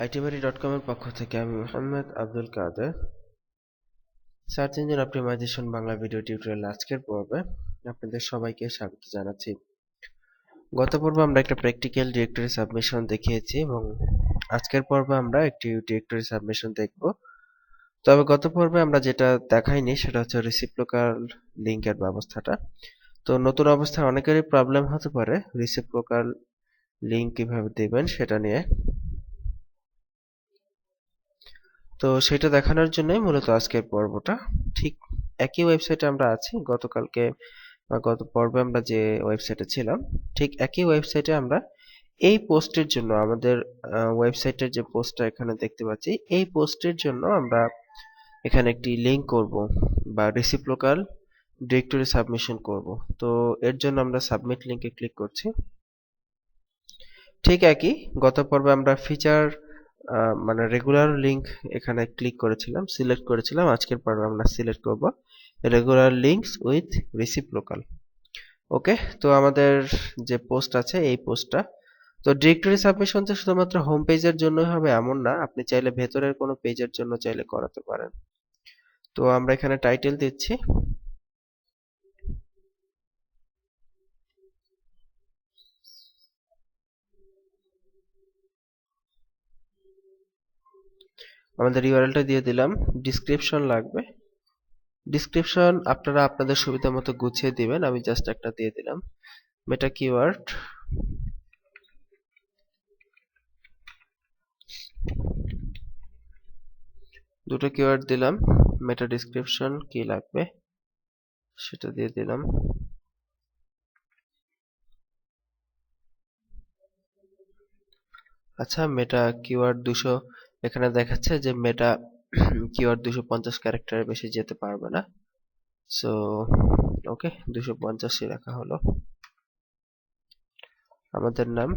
itbari.com এর পক্ষ থেকে আমি Mohammad Abdul Kader search engine optimization Bangla video tutorial আজকের পর্বে আপনাদের সবাইকে স্বাগত জানাচ্ছি। গত পর্বে আমরা একটা প্র্যাকটিক্যাল ডিরেক্টরি সাবমিশন দেখিয়েছি এবং আজকের পর্বে আমরা একটি ডিরেক্টরি সাবমিশন দেখব। তবে গত পর্বে আমরা যেটা দেখাইনি সেটা হচ্ছে রিসিপ্রোকাল লিংকের ব্যবস্থাটা। তো নতুন অবস্থায় অনেকেরই প্রবলেম হতে পারে রিসিপ্রোকাল লিংক কিভাবে দিবেন সেটা নিয়ে। তো সেটা দেখানোর জন্যই মূলত আজকের পর্বটা। ঠিক একই ওয়েবসাইটে আমরা আছি, গতকালকে বা গত পর্বে আমরা যে ওয়েবসাইটে ছিলাম ঠিক একই ওয়েবসাইটে আমরা এই পোস্টের জন্য আমাদের ওয়েবসাইটের যে পোস্টটা এখানে দেখতে পাচ্ছি এই পোস্টের জন্য আমরা এখানে একটি লিংক করব বা রেসিপ্রোকাল ডিরেক্টরি সাবমিশন করব। তো এর জন্য আমরা সাবমিট লিংকে ক্লিক করছি। ঠিক একই গত পর্বে আমরা ফিচার মানে রেগুলার লিংক এখানে ক্লিক করেছিলাম, সিলেক্ট করেছিলাম। আজকের পর্বে আমরা সিলেক্ট করব রেগুলার লিংকস উইথ রেসিপ্রোকাল। ওকে, তো আমাদের যে পোস্ট আছে এই পোস্টটা, তো ডিরেক্টরি সাবমিশন যে শুধুমাত্র হোম পেজের জন্যই হবে এমন না, আপনি চাইলে ভেতরের কোনো পেজের জন্য চাইলে করাতে পারেন। তো আমরা এখানে টাইটেল দিচ্ছি আমাদের ইউআরএলটা দিয়ে দিলাম। ডিসক্রিপশন লাগবে, ডিসক্রিপশন আপনারা আপনাদের সুবিধা মতো গুছিয়ে দিবেন। আমি জাস্ট একটা দিয়ে দিলাম মেটা কিওয়ার্ড, দুটো কিওয়ার্ড দিলাম। মেটা ডিসক্রিপশন কি লাগবে সেটা দিয়ে দিলাম। আচ্ছা, মেটা কিওয়ার্ড 200 এখানে দেখাচ্ছে যে মেটা কিওয়ার্ড 250 ক্যারেক্টারের বেশি যেতে পারবে না। সো ওকে, 250ই রাখা হলো। আমাদের নাম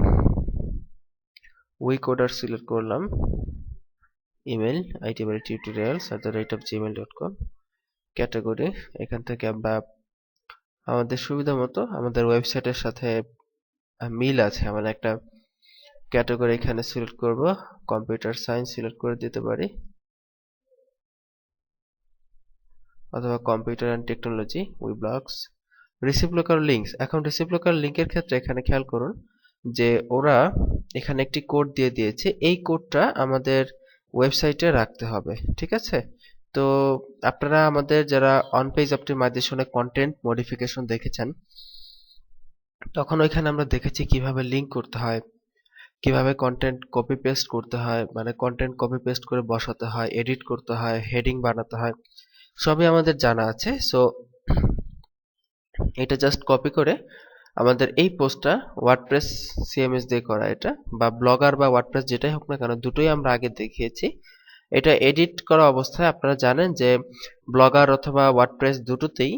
উইকোডার সিলেক্ট করলাম। Email itbari@gmail.com। ক্যাটাগরি এখান থেকে আমরা আমাদের সুবিধা মতো আমাদের ওয়েবসাইটের সাথে মিল আছে এমন একটা ক্যাটাগরি এখানে সিলেক্ট করব। কম্পিউটার সায়েন্স সিলেক্ট করে দিতে পারি, অথবা computer and technology, weblogs. Reciprocal links, এখন রিসিপ্রোকাল লিংকের ক্ষেত্রে এখানে খেয়াল করুন যে ওরা এখানে একটি কোড দিয়ে দিয়েছে, এই কোডটা আমাদের ওয়েবসাইটে রাখতে হবে। ঠিক আছে, তো আপনারা আমাদের যারা অন পেজ অপটিমাইজেশনে কন্টেন্ট মডিফিকেশন দেখেছেন তখন ওইখানে আমরা দেখেছি কিভাবে লিংক করতে হয়, কিভাবে কন্টেন্ট কপি পেস্ট করতে হয়, মানে কন্টেন্ট কপি পেস্ট করে বসাতে হয়, এডিট করতে হয়, হেডিং বানাতে হয়, সবই আমাদের জানা আছে। সো এটা জাস্ট কপি করে আমাদের এই পোস্টটা ওয়ার্ডপ্রেস সিএমএস দিয়ে করা, এটা বা ব্লগার বা ওয়ার্ডপ্রেস যেটাই হোক না কেন, দুটোই আমরা আগে দেখিয়েছি। এটা এডিট করা অবস্থায় আপনারা জানেন যে ব্লগার অথবা ওয়ার্ডপ্রেস দুটোতেই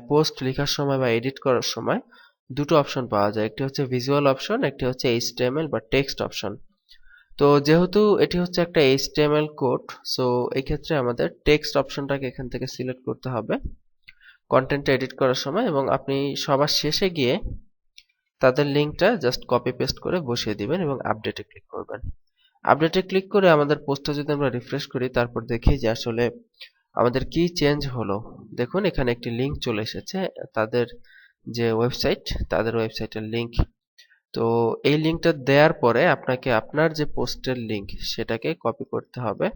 পোস্ট লেখার সময় বা এডিট করার সময় দুটো অপশন পাওয়া যায়, একটি হচ্ছে ভিজুয়াল অপশন, একটি হচ্ছে এইচটিএমএল বা টেক্সট অপশন। তো যেহেতু এটি হচ্ছে একটা এইচটিএমএল কোড, সো এই ক্ষেত্রে আমাদের টেক্সট অপশনটাকে এখান থেকে সিলেক্ট করতে হবে কন্টেন্ট এডিট করার সময়, এবং আপনি সবার শেষে গিয়ে তাদের লিঙ্কটা জাস্ট কপি পেস্ট করে বসিয়ে দিবেন এবং আপডেটে ক্লিক করবেন। আপডেটে ক্লিক করে আমাদের পোস্টটা যদি আমরা রিফ্রেশ করি তারপর দেখি যে আসলে আমাদের কি চেঞ্জ হলো। দেখুন এখানে একটি লিঙ্ক চলে এসেছে, তাদের যে ওয়েবসাইট, তাদের ওয়েবসাইটের লিঙ্ক। তো এই লিঙ্কটা দেওয়ার পরে আপনাকে আপনার যে পোস্টের লিঙ্ক সেটাকে কপি করতে হবে,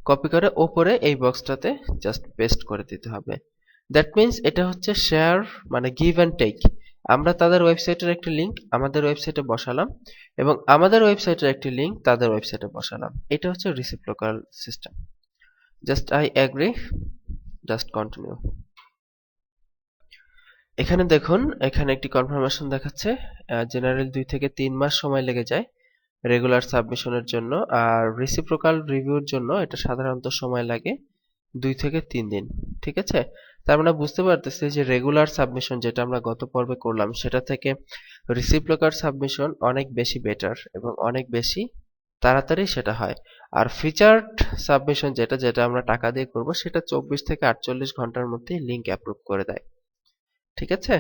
কপি করে ওপরে এই বক্সটাতে জাস্ট পেস্ট করে দিতে হবে। দ্যাট মিন্স এটা হচ্ছে শেয়ার, মানে গিভ অ্যান্ড টেক। আমরা তাদের ওয়েবসাইটের একটি লিঙ্ক আমাদের ওয়েবসাইটে বসালাম এবং আমাদের ওয়েবসাইটের একটি লিঙ্ক তাদের ওয়েবসাইটে বসালাম। এটা হচ্ছে reciprocal system. Just I agree, just continue. এখানে দেখুন এখানে একটি কনফার্মেশন দেখাচ্ছে জেনারেল 2 থেকে 3 মাস সময় লেগে যায় রেগুলার সাবমিশনের জন্য, আর রিসিপ্রোকাল রিভিউর জন্য এটা সাধারণত সময় লাগে 2 থেকে 3 দিন। ঠিক আছে, তার মানে বুঝতে পারতেছি যে রেগুলার সাবমিশন যেটা আমরা গত পর্বে করলাম সেটা থেকে রিসিপ্রোকাল সাবমিশন অনেক বেশি বেটার এবং অনেক বেশি তাড়াতাড়ি সেটা হয়। আর ফিচার্ড সাবমিশন যেটা যেটা আমরা টাকা দিয়ে করব সেটা 24 থেকে 48 ঘন্টার মধ্যে লিংক অ্যাপ্রুভ করে দেয়। ঠিক আছে,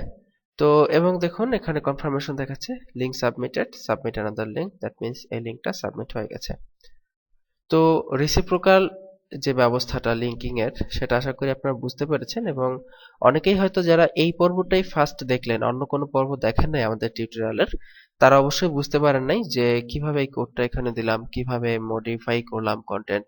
তো এবং দেখুন এখানে কনফার্মেশন দেখাচ্ছে link submitted, submit another link, that means এই লিংকটা সাবমিট হয়ে গেছে। তো রেসিপ্রোকাল যে ব্যবস্থাটা লিঙ্কিং এর সেটা আশা করি আপনারা বুঝতে পেরেছেন, এবং অনেকেই হয়তো যারা এই পর্বটাই ফার্স্ট দেখলেন, অন্য কোনো পর্ব দেখেন নাই আমাদের টিউটোরিয়ালের, তারা অবশ্যই বুঝতে পারেন নাই যে কিভাবে এই কোডটা এখানে দিলাম, কিভাবে মডিফাই করলাম কন্টেন্ট।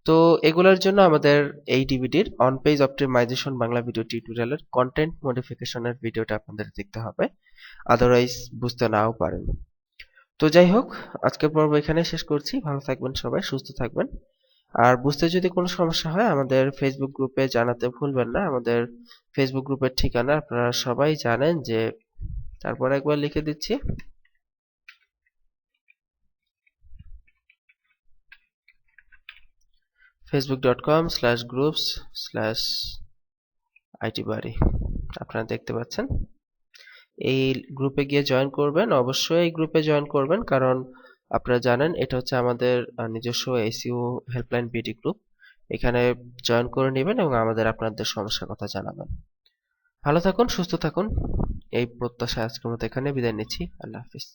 তো এগুলোর জন্য আমাদের এই ডিভিডির on page optimization Bangla video টিউটোরিয়ালের কন্টেন্ট মডিফিকেশনের ভিডিওটা আপনাদের দেখতে হবে, আদারওয়াইজ বুঝতে নাও পারেন। তো যাই হোক, আজকের পর্ব এখানে শেষ করছি। ভালো থাকবেন সবাই, সুস্থ থাকবেন। আর বুঝতে যদি কোনো সমস্যা হয় আমাদের ফেসবুক গ্রুপে জানাতে ভুলবেন না। আমাদের ফেসবুক গ্রুপের ঠিকানা আপনারা সবাই জানেন, যে তারপর একবার লিখে দিচ্ছি, facebook.com/groups/itbari। আপনারা দেখতে পাচ্ছেন, এই গ্রুপে গিয়ে জয়েন করবেন, অবশ্যই এই গ্রুপে জয়েন করবেন, কারণ আপনারা জানেন এটা হচ্ছে আমাদের নিজস্ব এসইও হেল্পলাইন বিডি গ্রুপ। এখানে জয়েন করে নেবেন এবং আমাদের আপনাদের সমস্যার কথা জানাবেন। ভালো থাকুন, সুস্থ থাকুন, এই প্রত্যাশায় আজকের মতো এখানে বিদায় নিচ্ছি। আল্লাহ হাফিজ।